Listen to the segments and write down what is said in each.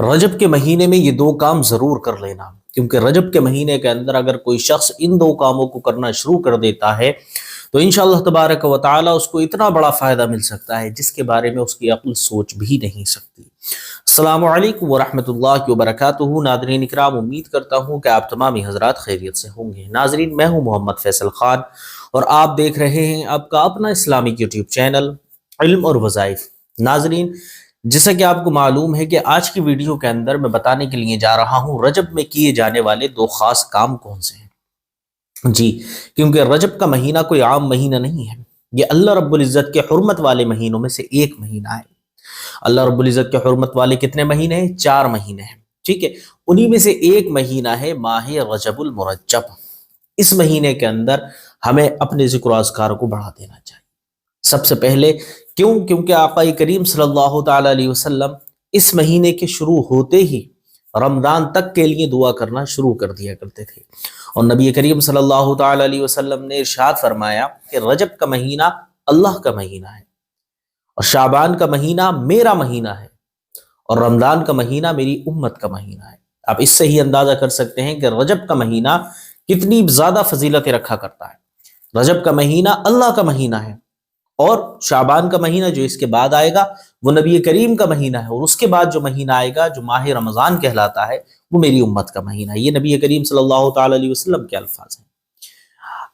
رجب کے مہینے میں یہ دو کام ضرور کر لینا، کیونکہ رجب کے مہینے کے اندر اگر کوئی شخص ان دو کاموں کو کرنا شروع کر دیتا ہے تو انشاءاللہ تبارک و تعالی اس کو اتنا بڑا فائدہ مل سکتا ہے جس کے بارے میں اس کی عقل سوچ بھی نہیں سکتی۔ السلام علیکم ورحمۃ اللہ وبرکاتہ۔ ناظرین اکرام، امید کرتا ہوں کہ آپ تمامی حضرات خیریت سے ہوں گے۔ ناظرین، میں ہوں محمد فیصل خان اور آپ دیکھ رہے ہیں آپ کا اپنا اسلامک یوٹیوب چینل علم اور وظائف۔ ناظرین، جیسا کہ آپ کو معلوم ہے کہ آج کی ویڈیو کے اندر میں بتانے کے لیے جا رہا ہوں رجب میں کیے جانے والے دو خاص کام کون سے ہیں۔ جی، کیونکہ رجب کا مہینہ کوئی عام مہینہ نہیں ہے، یہ اللہ رب العزت کے حرمت والے مہینوں میں سے ایک مہینہ ہے۔ اللہ رب العزت کے حرمت والے کتنے مہینے ہیں؟ 4 مہینے ہیں، ٹھیک ہے۔ انہی میں سے ایک مہینہ ہے ماہ رجب المرجب۔ اس مہینے کے اندر ہمیں اپنے ذکر و اذکار کو بڑھا دینا چاہیے۔ سب سے پہلے کیونکہ آقا کریم صلی اللہ تعالی علیہ وسلم اس مہینے کے شروع ہوتے ہی رمضان تک کے لیے دعا کرنا شروع کر دیا کرتے تھے، اور نبی کریم صلی اللہ تعالی علیہ وسلم نے ارشاد فرمایا کہ رجب کا مہینہ اللہ کا مہینہ ہے، اور شعبان کا مہینہ میرا مہینہ ہے، اور رمضان کا مہینہ میری امت کا مہینہ ہے۔ آپ اس سے ہی اندازہ کر سکتے ہیں کہ رجب کا مہینہ کتنی زیادہ فضیلتیں رکھا کرتا ہے۔ رجب کا مہینہ اللہ کا مہینہ ہے، اور شعبان کا مہینہ جو اس کے بعد آئے گا وہ نبی کریم کا مہینہ ہے، اور اس کے بعد جو مہینہ آئے گا جو ماہ رمضان کہلاتا ہے وہ میری امت کا مہینہ ہے۔ یہ نبی کریم صلی اللہ تعالی علیہ وسلم کے الفاظ ہیں۔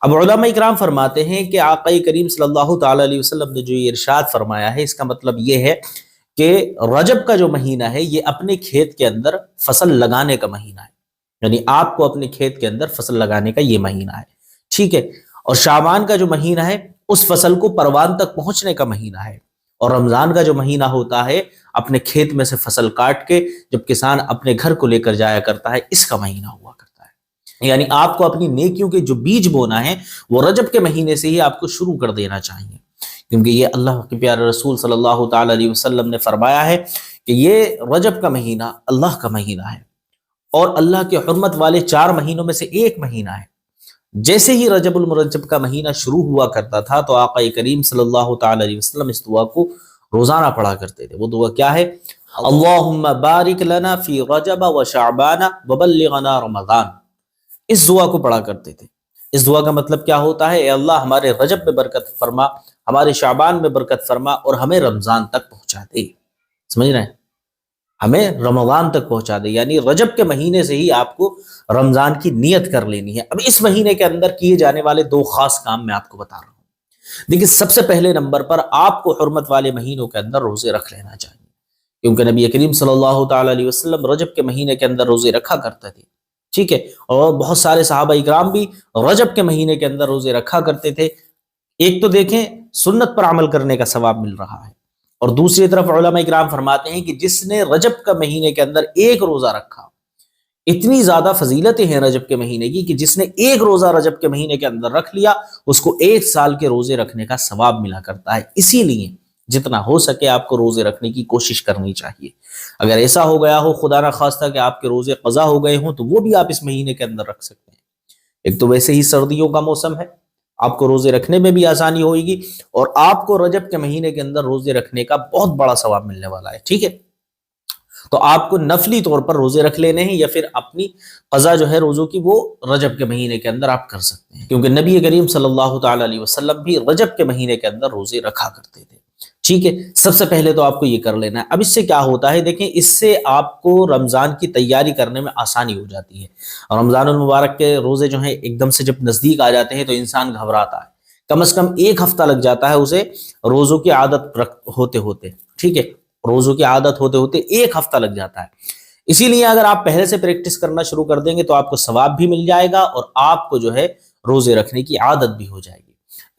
اب علماء اکرام فرماتے ہیں کہ آقا کریم صلی اللہ تعالی علیہ وسلم نے جو یہ ارشاد فرمایا ہے، اس کا مطلب یہ ہے کہ رجب کا جو مہینہ ہے یہ اپنے کھیت کے اندر فصل لگانے کا مہینہ ہے، یعنی آپ کو اپنے کھیت کے اندر فصل لگانے کا یہ مہینہ ہے، ٹھیک ہے۔ اور شعبان کا جو مہینہ ہے اس فصل کو پروان تک پہنچنے کا مہینہ ہے، اور رمضان کا جو مہینہ ہوتا ہے اپنے کھیت میں سے فصل کاٹ کے جب کسان اپنے گھر کو لے کر جایا کرتا ہے، اس کا مہینہ ہوا کرتا ہے۔ یعنی آپ کو اپنی نیکیوں کے جو بیج بونا ہے وہ رجب کے مہینے سے ہی آپ کو شروع کر دینا چاہیے، کیونکہ یہ اللہ کے پیارے رسول صلی اللہ تعالی علیہ وسلم نے فرمایا ہے کہ یہ رجب کا مہینہ اللہ کا مہینہ ہے، اور اللہ کے حرمت والے 4 مہینوں میں سے ایک مہینہ ہے۔ جیسے ہی رجب المرجب کا مہینہ شروع ہوا کرتا تھا تو آقا کریم صلی اللہ تعالی علیہ وسلم اس دعا کو روزانہ پڑھا کرتے تھے۔ وہ دعا کیا ہے؟ اللہم بارک لنا فی رجب و شعبان وبلغنا رمضان۔ اس دعا کو پڑھا کرتے تھے۔ اس دعا کا مطلب کیا ہوتا ہے؟ اے اللہ ہمارے رجب میں برکت فرما، ہمارے شعبان میں برکت فرما، اور ہمیں رمضان تک پہنچا دے۔ سمجھ رہے ہیں؟ ہمیں رمضان تک پہنچا دے، یعنی رجب کے مہینے سے ہی آپ کو رمضان کی نیت کر لینی ہے۔ اب اس مہینے کے اندر کیے جانے والے 2 خاص کام میں آپ کو بتا رہا ہوں۔ دیکھیں، سب سے پہلے نمبر پر آپ کو حرمت والے مہینوں کے اندر روزے رکھ لینا چاہیے، کیونکہ نبی کریم صلی اللہ تعالی علیہ وسلم رجب کے مہینے کے اندر روزے رکھا کرتے تھے، ٹھیک ہے، اور بہت سارے صحابہ اکرام بھی رجب کے مہینے کے اندر روزے رکھا کرتے تھے۔ ایک تو دیکھیں سنت پر عمل کرنے کا ثواب مل رہا ہے، اور دوسری طرف علماء اکرام فرماتے ہیں کہ جس نے رجب کا مہینے کے اندر ایک روزہ رکھا، اتنی زیادہ فضیلتیں ہیں رجب کے مہینے کی کہ جس نے ایک روزہ رجب کے مہینے کے اندر رکھ لیا اس کو 1 سال کے روزے رکھنے کا ثواب ملا کرتا ہے۔ اسی لیے جتنا ہو سکے آپ کو روزے رکھنے کی کوشش کرنی چاہیے۔ اگر ایسا ہو گیا ہو خدا نہ خواستہ کہ آپ کے روزے قضا ہو گئے ہوں تو وہ بھی آپ اس مہینے کے اندر رکھ سکتے ہیں۔ ایک تو ویسے ہی سردیوں کا موسم ہے، آپ کو روزے رکھنے میں بھی آسانی ہوئے گی، اور آپ کو رجب کے مہینے کے اندر روزے رکھنے کا بہت بڑا ثواب ملنے والا ہے، ٹھیک ہے۔ تو آپ کو نفلی طور پر روزے رکھ لینے ہیں، یا پھر اپنی قضا جو ہے روزوں کی وہ رجب کے مہینے کے اندر آپ کر سکتے ہیں، کیونکہ نبی کریم صلی اللہ تعالی علیہ وسلم بھی رجب کے مہینے کے اندر روزے رکھا کرتے تھے، ٹھیک ہے۔ سب سے پہلے تو آپ کو یہ کر لینا ہے۔ اب اس سے کیا ہوتا ہے؟ دیکھیں، اس سے آپ کو رمضان کی تیاری کرنے میں آسانی ہو جاتی ہے۔ رمضان المبارک کے روزے جو ہیں ایک دم سے جب نزدیک آ جاتے ہیں تو انسان گھبراتا ہے، کم از کم 1 ہفتہ لگ جاتا ہے اسے روزوں کی عادت ہوتے ہوتے، ٹھیک ہے، روزوں کی عادت ہوتے ہوتے 1 ہفتہ لگ جاتا ہے۔ اسی لیے اگر آپ پہلے سے پریکٹس کرنا شروع کر دیں گے تو آپ کو ثواب بھی مل جائے گا، اور آپ کو جو ہے روزے رکھنے کی عادت بھی ہو جائے گی۔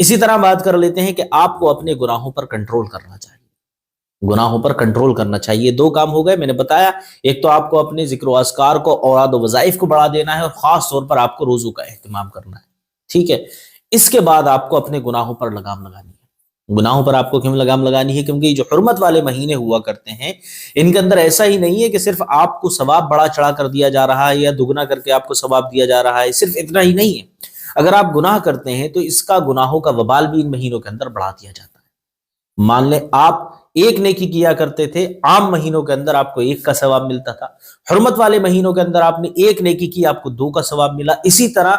اسی طرح بات کر لیتے ہیں کہ آپ کو اپنے گناہوں پر کنٹرول کرنا چاہیے۔ گناہوں پر کنٹرول کرنا چاہیے۔ 2 کام ہو گئے، میں نے بتایا، ایک تو آپ کو اپنے ذکر و اذکار کو، اوراد و وظائف کو بڑھا دینا ہے، اور خاص طور پر آپ کو روزوں کا اہتمام کرنا ہے، ٹھیک ہے۔ اس کے بعد آپ کو اپنے گناہوں پر لگام لگانی ہے۔ گناہوں پر آپ کو کیوں لگام لگانی ہے؟ کیونکہ جو حرمت والے مہینے ہوا کرتے ہیں ان کے اندر ایسا ہی نہیں ہے کہ صرف آپ کو ثواب بڑا چڑھا کر دیا جا رہا ہے یا دگنا کر کے آپ کو ثواب دیا جا رہا ہے، صرف اتنا ہی نہیں ہے۔ اگر آپ گناہ کرتے ہیں تو اس کا گناہوں کا وبال بھی ان مہینوں کے اندر بڑھا دیا جاتا ہے۔ مان لیں آپ ایک نیکی کیا کرتے تھے، عام مہینوں کے اندر آپ کو ایک کا ثواب ملتا تھا، حرمت والے مہینوں کے اندر آپ نے ایک نیکی کی آپ کو 2 کا ثواب ملا، اسی طرح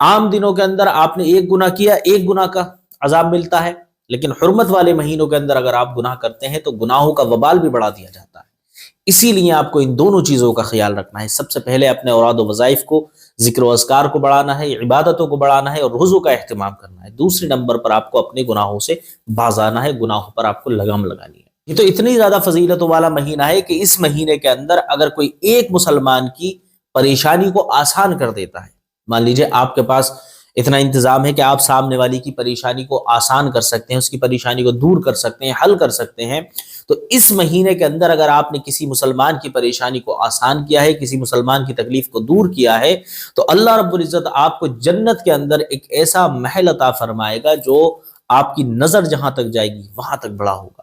عام دنوں کے اندر آپ نے ایک گناہ کیا، ایک گناہ کا عذاب ملتا ہے، لیکن حرمت والے مہینوں کے اندر اگر آپ گناہ کرتے ہیں تو گناہوں کا وبال بھی بڑھا دیا جاتا ہے۔ اسی لیے آپ کو ان دونوں چیزوں کا خیال رکھنا ہے۔ سب سے پہلے اپنے اوراد و وظائف کو، ذکر و اذکار کو بڑھانا ہے، عبادتوں کو بڑھانا ہے اور روزوں کا اہتمام کرنا ہے۔ دوسرے نمبر پر آپ کو اپنے گناہوں سے باز آنا ہے، گناہوں پر آپ کو لگام لگانی ہے۔ یہ تو اتنی زیادہ فضیلتوں والا مہینہ ہے کہ اس مہینے کے اندر اگر کوئی ایک مسلمان کی پریشانی کو آسان کر دیتا ہے، مان لیجئے آپ کے پاس اتنا انتظام ہے کہ آپ سامنے والی کی پریشانی کو آسان کر سکتے ہیں، اس کی پریشانی کو دور کر سکتے ہیں، حل کر سکتے ہیں، تو اس مہینے کے اندر اگر آپ نے کسی مسلمان کی پریشانی کو آسان کیا ہے، کسی مسلمان کی تکلیف کو دور کیا ہے، تو اللہ رب العزت آپ کو جنت کے اندر ایک ایسا محل عطا فرمائے گا جو آپ کی نظر جہاں تک جائے گی وہاں تک بڑا ہوگا،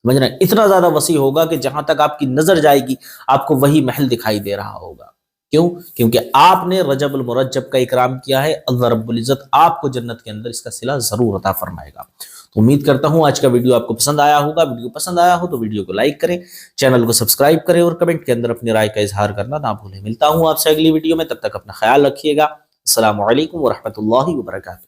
سمجھ رہے ہیں؟ اتنا زیادہ وسیع ہوگا کہ جہاں تک آپ کی نظر جائے گی آپ کو وہی محل دکھائی دے رہا ہوگا۔ کیوں؟ کیونکہ آپ نے رجب المرجب کا اکرام کیا ہے، اللہ رب العزت آپ کو جنت کے اندر اس کا صلہ ضرور عطا فرمائے گا۔ تو امید کرتا ہوں آج کا ویڈیو آپ کو پسند آیا ہوگا۔ ویڈیو پسند آیا ہو تو ویڈیو کو لائک کریں، چینل کو سبسکرائب کریں اور کمنٹ کے اندر اپنی رائے کا اظہار کرنا نہ بھولیں۔ ملتا ہوں آپ سے اگلی ویڈیو میں، تب تک اپنا خیال رکھیے گا۔ السلام علیکم ورحمۃ اللہ وبرکاتہ۔